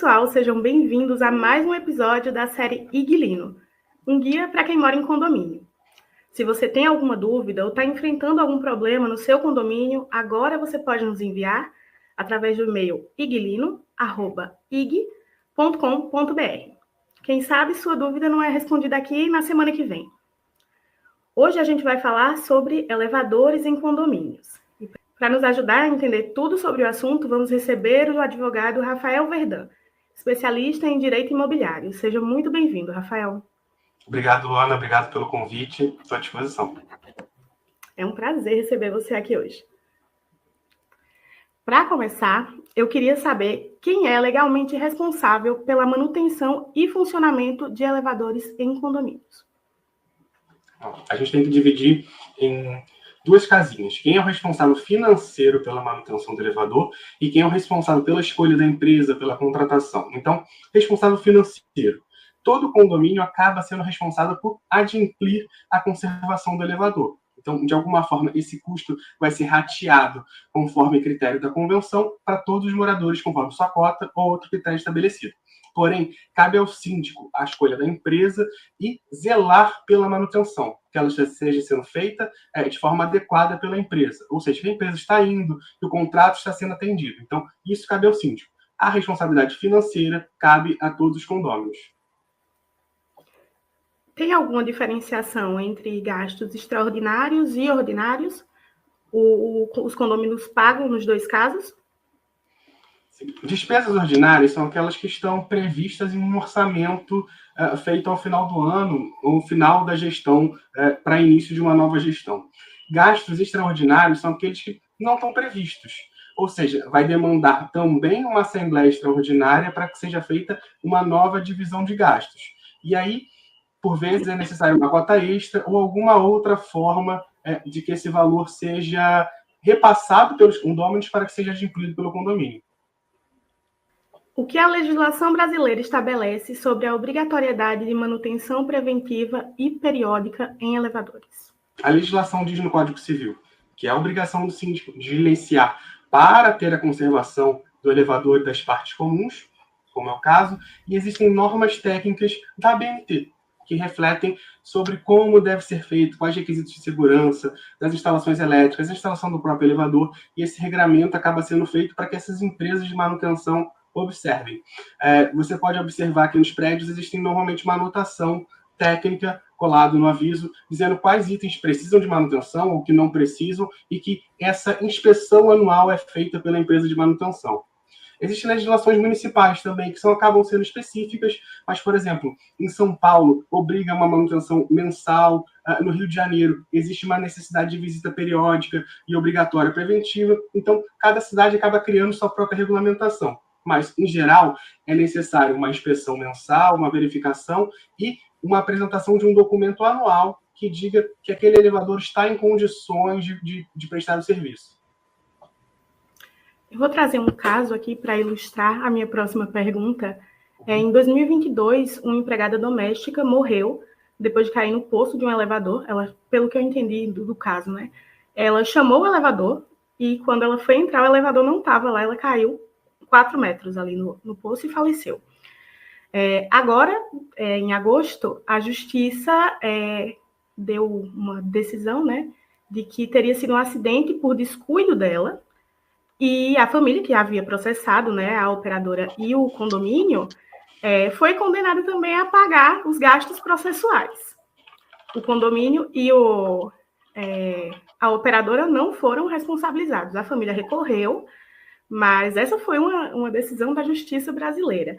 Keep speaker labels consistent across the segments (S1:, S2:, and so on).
S1: pessoal, sejam bem-vindos a mais um episódio da série Iguilino, um guia para quem mora em condomínio. Se você tem alguma dúvida ou está enfrentando algum problema no seu condomínio, agora você pode nos enviar através do e-mail iguilino@ig.com.br. Quem sabe sua dúvida não é respondida aqui na semana que vem. Hoje a gente vai falar sobre elevadores em condomínios. Para nos ajudar a entender tudo sobre o assunto, vamos receber o advogado Rafael Verdun, especialista em direito imobiliário. Seja muito bem-vindo, Rafael.
S2: Obrigado, Ana. Obrigado pelo convite. Estou à disposição.
S1: É um prazer receber você aqui hoje. Para começar, eu queria saber quem é legalmente responsável pela manutenção e funcionamento de elevadores em condomínios.
S2: A gente tem que dividir em duas casinhas. Quem é o responsável financeiro pela manutenção do elevador e quem é o responsável pela escolha da empresa, pela contratação. Então, responsável financeiro. Todo condomínio acaba sendo responsável por adimplir a conservação do elevador. Então, de alguma forma, esse custo vai ser rateado conforme o critério da convenção para todos os moradores, conforme sua cota ou outro critério estabelecido. Porém, cabe ao síndico a escolha da empresa e zelar pela manutenção, que ela esteja sendo feita de forma adequada pela empresa. Ou seja, que a empresa está indo, que o contrato está sendo atendido. Então, isso cabe ao síndico. A responsabilidade financeira cabe a todos os condôminos.
S1: Tem alguma diferenciação entre gastos extraordinários e ordinários? Os condôminos pagam nos dois casos?
S2: Despesas ordinárias são aquelas que estão previstas em um orçamento feito ao final do ano ou final da gestão para início de uma nova gestão. Gastos extraordinários são aqueles que não estão previstos. Ou seja, vai demandar também uma assembleia extraordinária para que seja feita uma nova divisão de gastos. E aí, por vezes, é necessário uma cota extra ou alguma outra forma de que esse valor seja repassado pelos condôminos para que seja adimplido pelo condomínio.
S1: O que a legislação brasileira estabelece sobre a obrigatoriedade de manutenção preventiva e periódica em elevadores?
S2: A legislação diz no Código Civil que é a obrigação do síndico de diligenciar para ter a conservação do elevador e das partes comuns, como é o caso, e existem normas técnicas da ABNT que refletem sobre como deve ser feito, quais requisitos de segurança, das instalações elétricas, a instalação do próprio elevador, e esse regramento acaba sendo feito para que essas empresas de manutenção observem. Você pode observar que nos prédios existem normalmente uma anotação técnica colado no aviso, dizendo quais itens precisam de manutenção ou que não precisam, e que essa inspeção anual é feita pela empresa de manutenção. Existem legislações municipais também, que acabam sendo específicas, mas, por exemplo, em São Paulo, obriga uma manutenção mensal. No Rio de Janeiro, existe uma necessidade de visita periódica e obrigatória preventiva. Então, cada cidade acaba criando sua própria regulamentação. Mas, em geral, é necessário uma inspeção mensal, uma verificação e uma apresentação de um documento anual que diga que aquele elevador está em condições de prestar o serviço.
S1: Eu vou trazer um caso aqui para ilustrar a minha próxima pergunta. Em 2022, uma empregada doméstica morreu depois de cair no poço de um elevador. Ela, pelo que eu entendi do caso, né? Ela chamou o elevador e quando ela foi entrar, o elevador não estava lá. Ela caiu 4 metros ali no poço e faleceu. Agora, em agosto, a Justiça deu uma decisão, né, de que teria sido um acidente por descuido dela, e a família que havia processado, né, a operadora e o condomínio, foi condenada também a pagar os gastos processuais. O condomínio e a operadora não foram responsabilizados. A família recorreu, mas essa foi uma decisão da Justiça brasileira.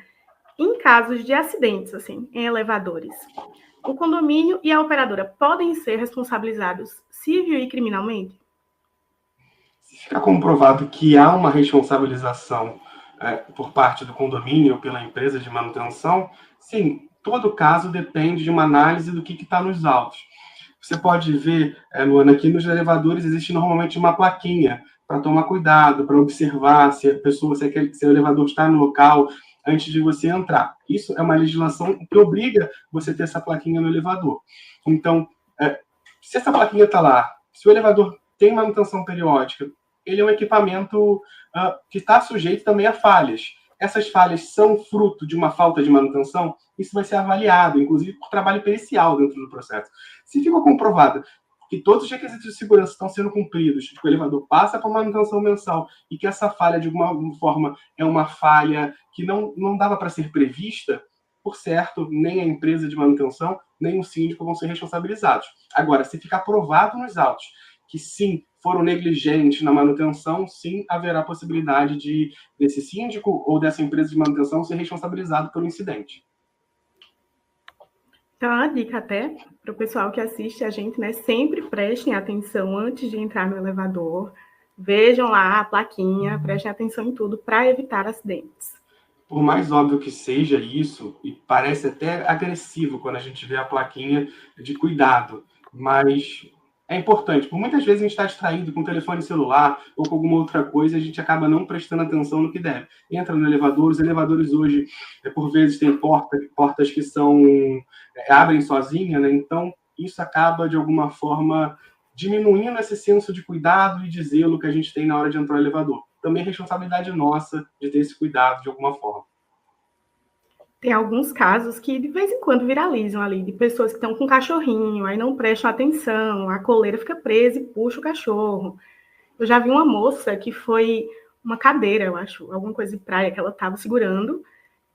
S1: Em casos de acidentes, assim, em elevadores, o condomínio e a operadora podem ser responsabilizados civil e criminalmente?
S2: Se ficar comprovado que há uma responsabilização por parte do condomínio ou pela empresa de manutenção, sim, todo caso depende de uma análise do que está nos autos. Você pode ver, Luana, que nos elevadores existe normalmente uma plaquinha para tomar cuidado, para observar se o elevador está no local antes de você entrar. Isso é uma legislação que obriga você a ter essa plaquinha no elevador. Então, se essa plaquinha está lá, se o elevador tem manutenção periódica, ele é um equipamento que está sujeito também a falhas. essas falhas são fruto de uma falta de manutenção, isso vai ser avaliado, inclusive por trabalho pericial dentro do processo. Se ficou comprovado que todos os requisitos de segurança estão sendo cumpridos, que o elevador passa por manutenção mensal e que essa falha, de alguma forma, é uma falha que não dava para ser prevista, por certo, nem a empresa de manutenção, nem o síndico vão ser responsabilizados. Agora, se ficar provado nos autos que sim, foram negligentes na manutenção, sim, haverá possibilidade desse síndico ou dessa empresa de manutenção ser responsabilizado pelo incidente.
S1: Então, uma dica até para o pessoal que assiste a gente, né? Sempre prestem atenção antes de entrar no elevador. Vejam lá a plaquinha, prestem atenção em tudo para evitar acidentes.
S2: Por mais óbvio que seja isso, e parece até agressivo quando a gente vê a plaquinha de cuidado, mas é importante. Por muitas vezes a gente está distraído com o telefone celular ou com alguma outra coisa, a gente acaba não prestando atenção no que deve. Entra no elevador, os elevadores hoje, por vezes, têm portas que abrem sozinha, né? Então isso acaba, de alguma forma, diminuindo esse senso de cuidado e de zelo que a gente tem na hora de entrar no elevador. Também é responsabilidade nossa de ter esse cuidado de alguma forma.
S1: Tem alguns casos que de vez em quando viralizam ali, de pessoas que estão com cachorrinho, aí não prestam atenção, a coleira fica presa e puxa o cachorro. Eu já vi uma moça que foi uma cadeira, eu acho, alguma coisa de praia que ela estava segurando,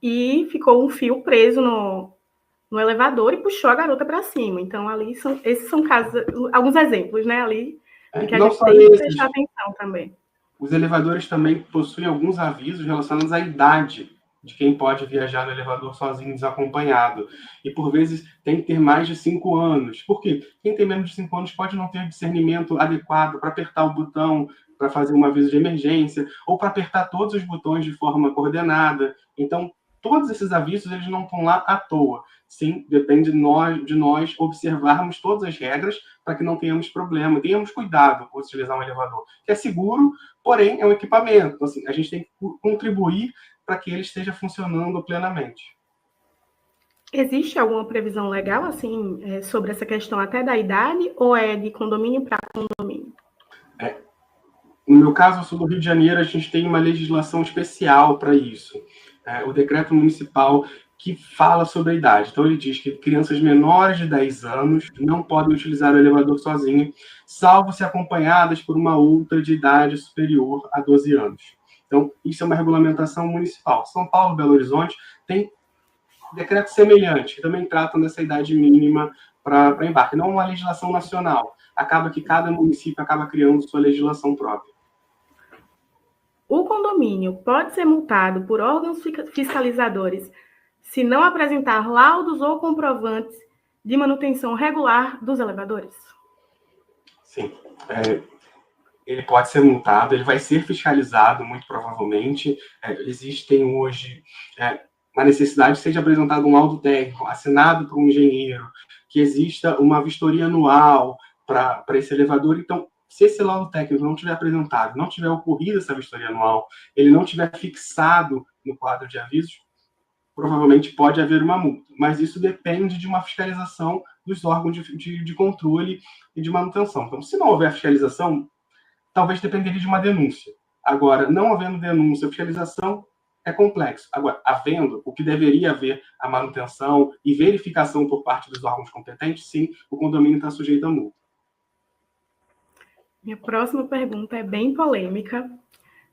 S1: e ficou um fio preso no elevador e puxou a garota para cima. Então, ali esses são casos, alguns exemplos, né, ali, de que a gente tem que prestar atenção também.
S2: Os elevadores também possuem alguns avisos relacionados à idade de quem pode viajar no elevador sozinho, desacompanhado. E, por vezes, tem que ter mais de 5 anos. Por quê? Quem tem menos de 5 anos pode não ter discernimento adequado para apertar o botão, para fazer um aviso de emergência, ou para apertar todos os botões de forma coordenada. Então, todos esses avisos eles não estão lá à toa. Sim, depende de nós observarmos todas as regras para que não tenhamos problema, tenhamos cuidado ao utilizar um elevador, que é seguro, porém é um equipamento. Então, assim, a gente tem que contribuir para que ele esteja funcionando plenamente.
S1: Existe alguma previsão legal assim sobre essa questão até da idade ou é de condomínio para condomínio?
S2: No meu caso, eu sou do Rio de Janeiro, a gente tem uma legislação especial para isso. O decreto municipal que fala sobre a idade. Então, ele diz que crianças menores de 10 anos não podem utilizar o elevador sozinho, salvo se acompanhadas por uma outra de idade superior a 12 anos. Então, isso é uma regulamentação municipal. São Paulo e Belo Horizonte tem decretos semelhantes, que também tratam dessa idade mínima para embarque. Não uma legislação nacional. Acaba que cada município acaba criando sua legislação própria.
S1: O condomínio pode ser multado por órgãos fiscalizadores se não apresentar laudos ou comprovantes de manutenção regular dos elevadores?
S2: Sim. Ele pode ser multado, ele vai ser fiscalizado, muito provavelmente. Existem hoje uma necessidade de seja apresentado um laudo técnico assinado por um engenheiro, que exista uma vistoria anual para esse elevador. Então, se esse laudo técnico não tiver apresentado, não tiver ocorrido essa vistoria anual, ele não tiver fixado no quadro de avisos, provavelmente pode haver uma multa. Mas isso depende de uma fiscalização dos órgãos de controle e de manutenção. Então, se não houver fiscalização, talvez dependeria de uma denúncia. Agora, não havendo denúncia, fiscalização é complexo. Agora, havendo o que deveria haver, a manutenção e verificação por parte dos órgãos competentes, sim, o condomínio está sujeito a multa.
S1: Minha próxima pergunta é bem polêmica.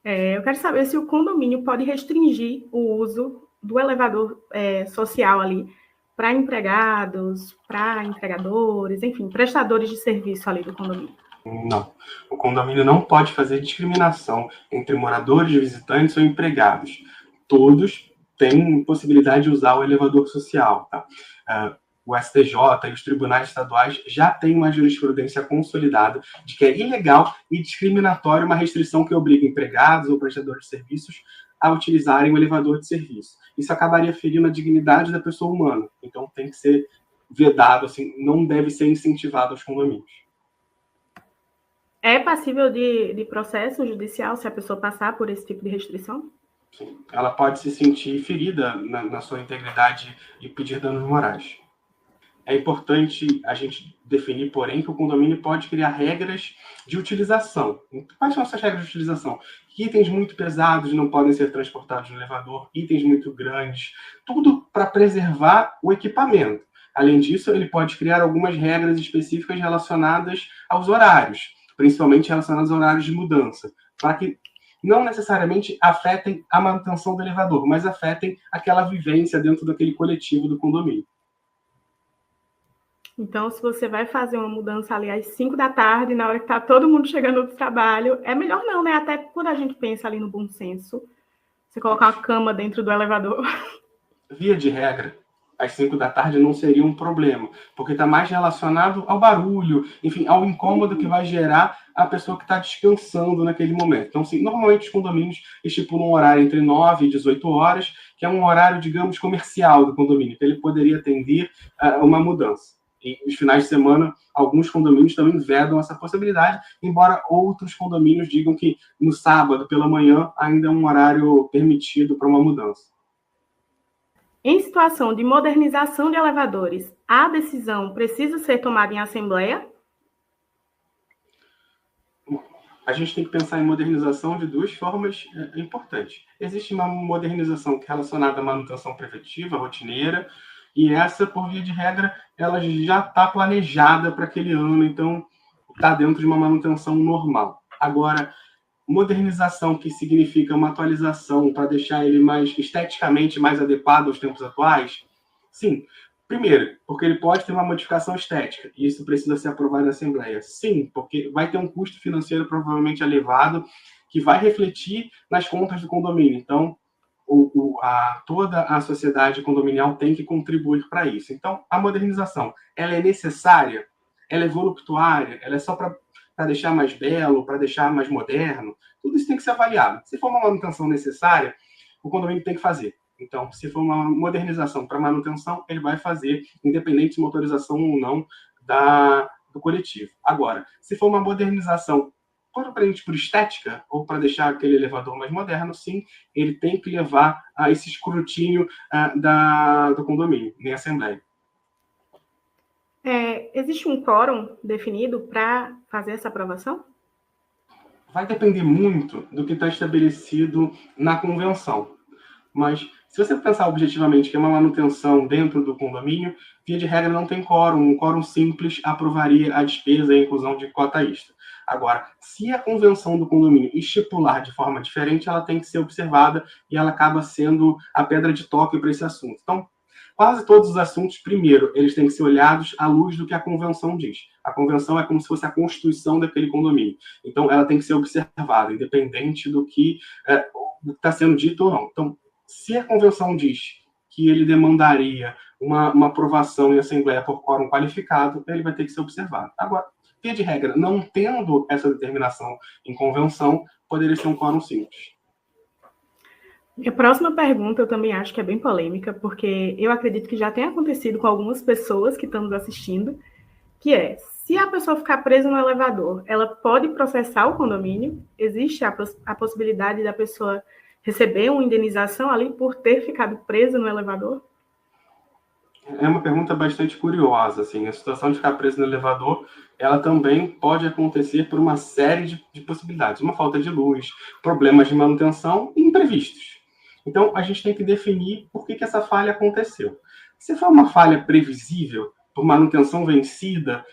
S1: Eu quero saber se o condomínio pode restringir o uso do elevador social ali para empregados, para entregadores, enfim, prestadores de serviço ali do condomínio.
S2: Não. O condomínio não pode fazer discriminação entre moradores, visitantes ou empregados. Todos têm possibilidade de usar o elevador social. Tá? O STJ e os tribunais estaduais já têm uma jurisprudência consolidada de que é ilegal e discriminatório uma restrição que obriga empregados ou prestadores de serviços a utilizarem o elevador de serviço. Isso acabaria ferindo a dignidade da pessoa humana. Então, tem que ser vedado, assim, não deve ser incentivado aos condomínios.
S1: É passível de processo judicial se a pessoa passar por esse tipo de restrição?
S2: Sim. Ela pode se sentir ferida na sua integridade e pedir danos morais. É importante a gente definir, porém, que o condomínio pode criar regras de utilização. Quais são essas regras de utilização? Itens muito pesados não podem ser transportados no elevador, itens muito grandes, tudo para preservar o equipamento. Além disso, ele pode criar algumas regras específicas relacionadas aos horários, principalmente relacionadas aos horários de mudança, para que não necessariamente afetem a manutenção do elevador, mas afetem aquela vivência dentro daquele coletivo do condomínio.
S1: Então, se você vai fazer uma mudança ali às 5 da tarde, na hora que está todo mundo chegando do trabalho, é melhor não, né? Até quando a gente pensa ali no bom senso, você colocar uma cama dentro do elevador.
S2: Via de regra, às 5 da tarde não seria um problema, porque está mais relacionado ao barulho, enfim, ao incômodo que vai gerar a pessoa que está descansando naquele momento. Então, sim, normalmente os condomínios estipulam um horário entre 9 e 18 horas, que é um horário, digamos, comercial do condomínio, que ele poderia atender a uma mudança. E nos finais de semana, alguns condomínios também vedam essa possibilidade, embora outros condomínios digam que no sábado pela manhã ainda é um horário permitido para uma mudança.
S1: Em situação de modernização de elevadores, a decisão precisa ser tomada em assembleia?
S2: A gente tem que pensar em modernização de duas formas importantes. Existe uma modernização relacionada à manutenção preventiva, rotineira, e essa, por via de regra, ela já está planejada para aquele ano, então está dentro de uma manutenção normal. Agora, modernização que significa uma atualização para deixar ele mais esteticamente mais adequado aos tempos atuais, sim. Primeiro, porque ele pode ter uma modificação estética, e isso precisa ser aprovado na Assembleia. Sim, porque vai ter um custo financeiro provavelmente elevado, que vai refletir nas contas do condomínio. Então, toda a sociedade condominial tem que contribuir para isso. Então, a modernização, ela é necessária? Ela é voluptuária? Ela é só para deixar mais belo, para deixar mais moderno? Tudo isso tem que ser avaliado. Se for uma manutenção necessária, o condomínio tem que fazer. Então, se for uma modernização para manutenção, ele vai fazer, independente de motorização ou não do coletivo. Agora, se for uma modernização propriamente por estética, ou para deixar aquele elevador mais moderno, sim, ele tem que levar a esse escrutínio do condomínio, em assembleia.
S1: Existe um quórum definido para fazer essa aprovação?
S2: Vai depender muito do que está estabelecido na convenção. Mas, se você pensar objetivamente que é uma manutenção dentro do condomínio, via de regra não tem quórum. Um quórum simples aprovaria a despesa e a inclusão de cota extra. Agora, se a convenção do condomínio estipular de forma diferente, ela tem que ser observada e ela acaba sendo a pedra de toque para esse assunto. Então, quase todos os assuntos, primeiro, eles têm que ser olhados à luz do que a convenção diz. A convenção é como se fosse a constituição daquele condomínio. Então, ela tem que ser observada, independente do que está sendo dito ou não. Então, se a convenção diz que ele demandaria uma aprovação em assembleia por quórum qualificado, ele vai ter que ser observado. Agora, via de regra, não tendo essa determinação em convenção, poderia ser um quórum simples.
S1: Minha próxima pergunta eu também acho que é bem polêmica, porque eu acredito que já tem acontecido com algumas pessoas que estão nos assistindo, que é, se a pessoa ficar presa no elevador, ela pode processar o condomínio? Existe a possibilidade da pessoa receber uma indenização ali por ter ficado presa no elevador?
S2: É uma pergunta bastante curiosa, assim. A situação de ficar preso no elevador, ela também pode acontecer por uma série de possibilidades. Uma falta de luz, problemas de manutenção e imprevistos. Então, a gente tem que definir por que essa falha aconteceu. Se for uma falha previsível, por manutenção vencida,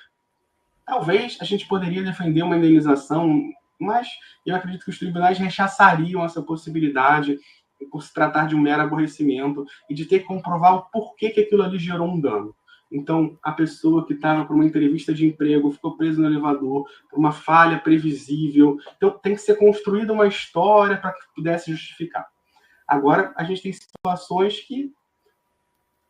S2: talvez a gente poderia defender uma indenização, mas eu acredito que os tribunais rechaçariam essa possibilidade por se tratar de um mero aborrecimento e de ter que comprovar o porquê que aquilo ali gerou um dano. Então, a pessoa que estava para uma entrevista de emprego ficou presa no elevador por uma falha previsível. Então, tem que ser construída uma história para que pudesse justificar. Agora, a gente tem situações que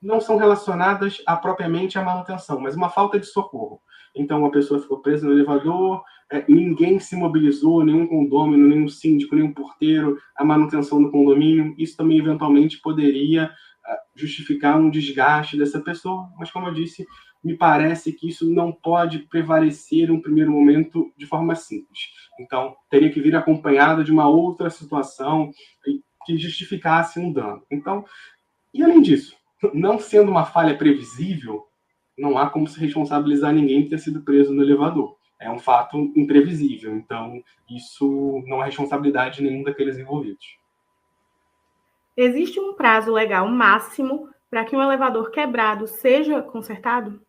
S2: não são relacionadas propriamente à manutenção, mas uma falta de socorro. Então, a pessoa ficou presa no elevador, ninguém se mobilizou, nenhum condômino, nenhum síndico, nenhum porteiro, a manutenção do condomínio. Isso também, eventualmente, poderia justificar um desgaste dessa pessoa. Mas, como eu disse, me parece que isso não pode prevalecer em um primeiro momento de forma simples. Então, teria que vir acompanhado de uma outra situação que justificasse um dano. Então, e além disso, não sendo uma falha previsível, não há como se responsabilizar ninguém por ter sido preso no elevador. É um fato imprevisível, então isso não é responsabilidade de nenhum daqueles envolvidos.
S1: Existe um prazo legal máximo para que um elevador quebrado seja consertado?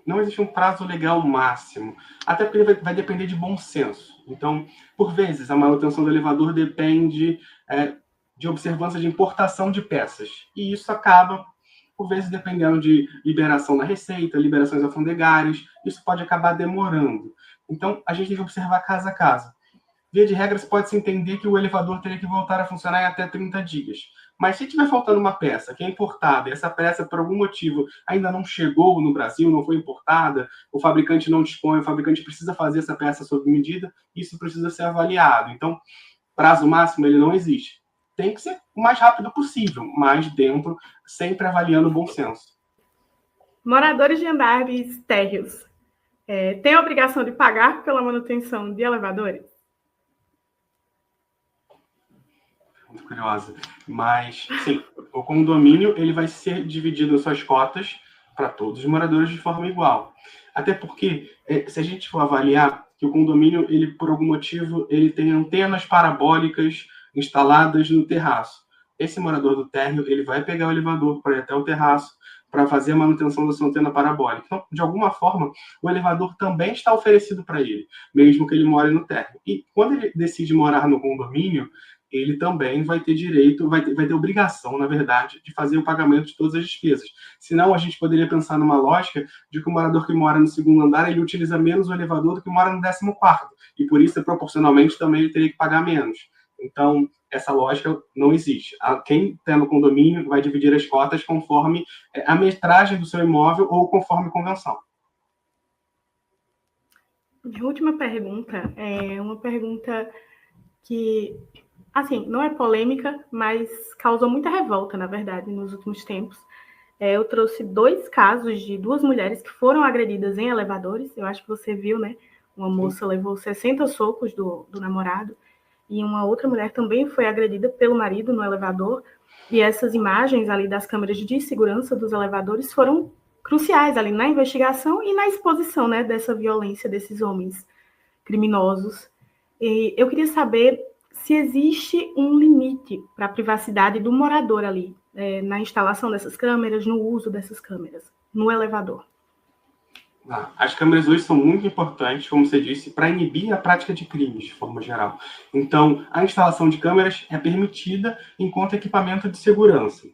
S2: Não existe um prazo legal máximo, até porque vai depender de bom senso. Então, por vezes, a manutenção do elevador depende de observância de importação de peças, e isso acaba, por vezes, dependendo de liberação na Receita, liberações alfandegárias, isso pode acabar demorando. Então, a gente tem que observar caso a caso. Via de regras, pode-se entender que o elevador teria que voltar a funcionar em até 30 dias. Mas se estiver faltando uma peça que é importada, e essa peça, por algum motivo, ainda não chegou no Brasil, não foi importada, o fabricante não dispõe, o fabricante precisa fazer essa peça sob medida, isso precisa ser avaliado. Então, prazo máximo ele não existe. Tem que ser o mais rápido possível, mas dentro, sempre avaliando o bom senso.
S1: Moradores de andares térreos têm a obrigação de pagar pela manutenção de elevadores?
S2: Muito curiosa. Mas, sim, o condomínio ele vai ser dividido em suas cotas para todos os moradores de forma igual. Até porque, se a gente for avaliar que o condomínio, ele por algum motivo, ele tem antenas parabólicas instaladas no terraço. Esse morador do térreo, ele vai pegar o elevador para ir até o terraço para fazer a manutenção da sua antena parabólica. Então, de alguma forma, o elevador também está oferecido para ele, mesmo que ele more no térreo. E quando ele decide morar no condomínio, ele também vai ter direito, vai ter obrigação, na verdade, de fazer o pagamento de todas as despesas. Senão, a gente poderia pensar numa lógica de que o morador que mora no segundo andar, ele utiliza menos o elevador do que mora no 14º. E por isso, proporcionalmente, também ele teria que pagar menos. Então, essa lógica não existe. Quem está no condomínio vai dividir as cotas conforme a metragem do seu imóvel ou conforme convenção.
S1: Minha última pergunta é uma pergunta que, assim, não é polêmica, mas causou muita revolta, na verdade, nos últimos tempos. Eu trouxe 2 casos de 2 mulheres que foram agredidas em elevadores. Eu acho que você viu, né? Uma moça levou 60 socos do namorado e uma outra mulher também foi agredida pelo marido no elevador. E essas imagens ali das câmeras de segurança dos elevadores foram cruciais ali na investigação e na exposição, né, dessa violência desses homens criminosos. E eu queria saber se existe um limite para a privacidade do morador ali, na instalação dessas câmeras, no uso dessas câmeras, no elevador.
S2: As câmeras hoje são muito importantes, como você disse, para inibir a prática de crimes, de forma geral. Então, a instalação de câmeras é permitida enquanto equipamento de segurança.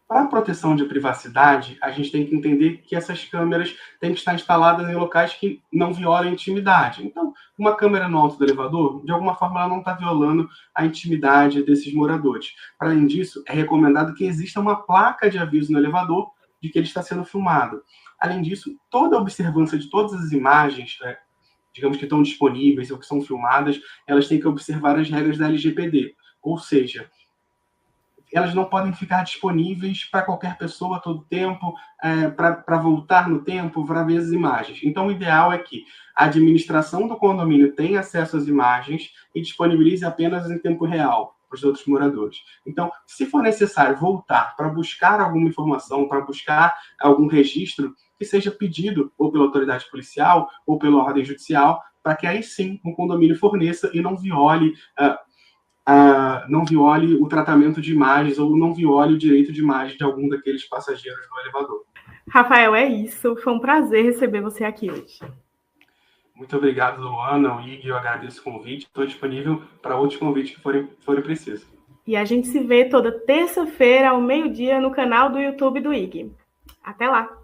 S2: Para a proteção de privacidade, a gente tem que entender que essas câmeras têm que estar instaladas em locais que não violem a intimidade. Então, uma câmera no alto do elevador, de alguma forma, ela não está violando a intimidade desses moradores. Para além disso, é recomendado que exista uma placa de aviso no elevador de que ele está sendo filmado. Além disso, toda a observância de todas as imagens, digamos que estão disponíveis ou que são filmadas, elas têm que observar as regras da LGPD. Ou seja, elas não podem ficar disponíveis para qualquer pessoa a todo tempo, para voltar no tempo, para ver as imagens. Então, o ideal é que a administração do condomínio tenha acesso às imagens e disponibilize apenas em tempo real para os outros moradores. Então, se for necessário voltar para buscar alguma informação, para buscar algum registro, que seja pedido ou pela autoridade policial ou pela ordem judicial, para que aí sim o condomínio forneça e não viole o tratamento de imagens ou não viole o direito de imagem de algum daqueles passageiros no elevador.
S1: Rafael, é isso. Foi um prazer receber você aqui hoje.
S2: Muito obrigado, Luana, o Ig, eu agradeço o convite. Estou disponível para outros convites que forem precisos.
S1: E a gente se vê toda terça-feira ao meio-dia no canal do YouTube do Ig. Até lá!